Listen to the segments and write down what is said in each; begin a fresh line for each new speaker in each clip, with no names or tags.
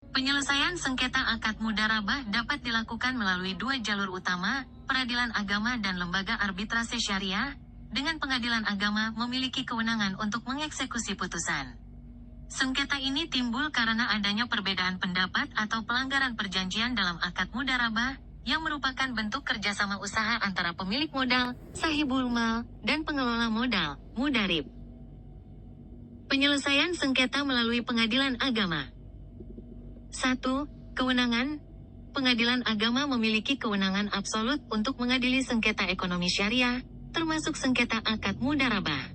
Penyelesaian sengketa akad mudharabah dapat dilakukan melalui dua jalur utama, peradilan agama dan lembaga arbitrase syariah, dengan pengadilan agama memiliki kewenangan untuk mengeksekusi putusan. Sengketa ini timbul karena adanya perbedaan pendapat atau pelanggaran perjanjian dalam akad mudharabah, yang merupakan bentuk kerjasama usaha antara pemilik modal, sahibul mal, dan pengelola modal, mudharib. Penyelesaian sengketa melalui pengadilan agama. 1. Kewenangan. Pengadilan agama memiliki kewenangan absolut untuk mengadili sengketa ekonomi syariah, termasuk sengketa akad mudharabah.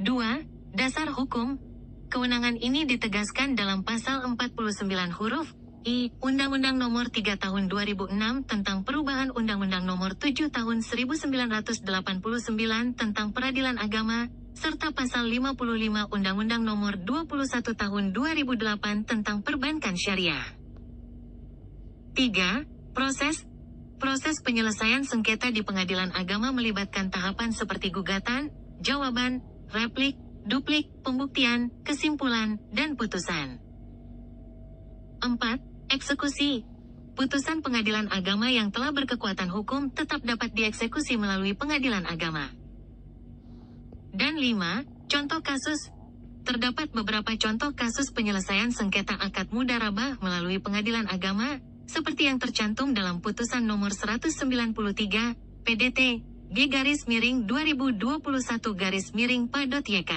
2. Dasar hukum. Kewenangan ini ditegaskan dalam pasal 49 huruf I Undang-Undang Nomor 3 Tahun 2006 tentang perubahan Undang-Undang Nomor 7 Tahun 1989 tentang peradilan agama, serta pasal 55 Undang-Undang Nomor 21 Tahun 2008 tentang perbankan syariah. 3. Proses penyelesaian sengketa di pengadilan agama melibatkan tahapan seperti gugatan, jawaban, replik, duplik, pembuktian, kesimpulan, dan putusan. 4. Eksekusi. Putusan pengadilan agama yang telah berkekuatan hukum tetap dapat dieksekusi melalui pengadilan agama. Dan 5. Contoh kasus. Terdapat beberapa contoh kasus penyelesaian sengketa akad mudharabah melalui pengadilan agama, seperti yang tercantum dalam putusan nomor 193, PDT, G-2021-PADOT-YK.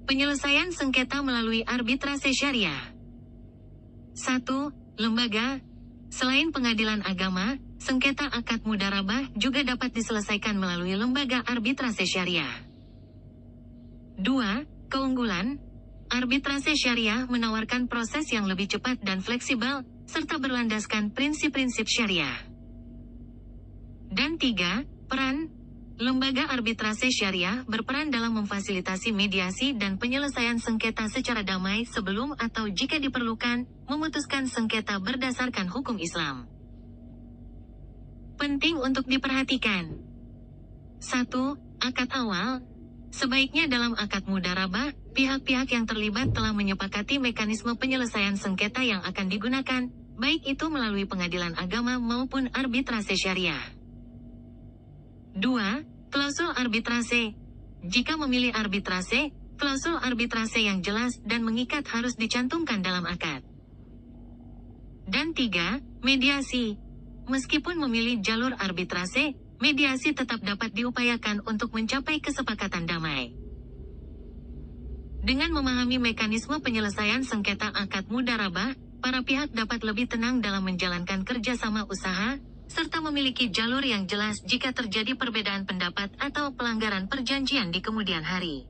Penyelesaian sengketa melalui arbitrase syariah. 1. Lembaga. Selain pengadilan agama, sengketa akad mudharabah juga dapat diselesaikan melalui lembaga arbitrase syariah. 2. Keunggulan. Arbitrase syariah menawarkan proses yang lebih cepat dan fleksibel, serta berlandaskan prinsip-prinsip syariah. Dan 3. Peran. Lembaga arbitrase syariah berperan dalam memfasilitasi mediasi dan penyelesaian sengketa secara damai sebelum atau jika diperlukan, memutuskan sengketa berdasarkan hukum Islam. Penting untuk diperhatikan. 1. Akad awal. Sebaiknya dalam akad mudharabah, pihak-pihak yang terlibat telah menyepakati mekanisme penyelesaian sengketa yang akan digunakan, baik itu melalui pengadilan agama maupun arbitrase syariah. 2. Klausul arbitrase. Jika memilih arbitrase, klausul arbitrase yang jelas dan mengikat harus dicantumkan dalam akad. Dan 3. Mediasi. Meskipun memilih jalur arbitrase, mediasi tetap dapat diupayakan untuk mencapai kesepakatan damai. Dengan memahami mekanisme penyelesaian sengketa akad mudharabah, para pihak dapat lebih tenang dalam menjalankan kerjasama usaha, serta memiliki jalur yang jelas jika terjadi perbedaan pendapat atau pelanggaran perjanjian di kemudian hari.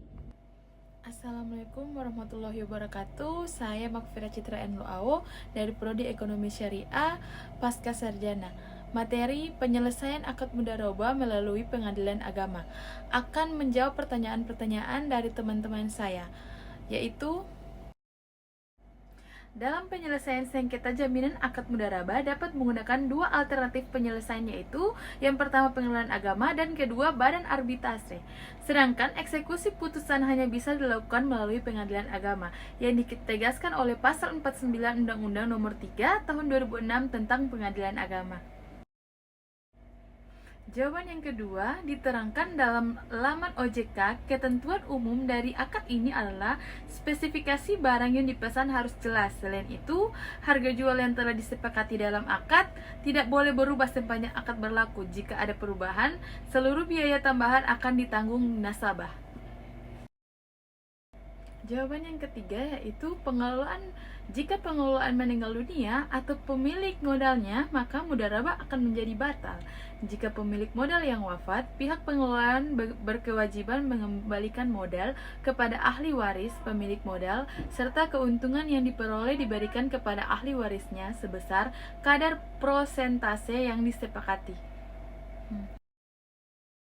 Assalamualaikum warahmatullahi wabarakatuh. Saya Makfira Citra NUAO dari Prodi Ekonomi Syariah Pasca Sarjana. Materi penyelesaian akad mudharabah melalui pengadilan agama akan menjawab pertanyaan-pertanyaan dari teman-teman saya, yaitu dalam penyelesaian sengketa jaminan akad mudharabah dapat menggunakan dua alternatif penyelesaian, yaitu yang pertama pengadilan agama dan kedua badan arbitrase. Sedangkan eksekusi putusan hanya bisa dilakukan melalui pengadilan agama yang ditegaskan oleh pasal 49 Undang-Undang Nomor 3 Tahun 2006 tentang pengadilan agama. Jawaban yang kedua diterangkan dalam laman OJK. Ketentuan umum dari akad ini adalah spesifikasi barang yang dipesan harus jelas. Selain itu, harga jual yang telah disepakati dalam akad tidak boleh berubah sepanjang akad berlaku. Jika ada perubahan, seluruh biaya tambahan akan ditanggung nasabah. Jawaban yang ketiga yaitu pengelolaan. Jika pengelolaan meninggal dunia atau pemilik modalnya, maka mudharabah akan menjadi batal. Jika pemilik modal yang wafat, pihak pengelolaan berkewajiban mengembalikan modal kepada ahli waris pemilik modal, serta keuntungan yang diperoleh diberikan kepada ahli warisnya sebesar kadar prosentase yang disepakati.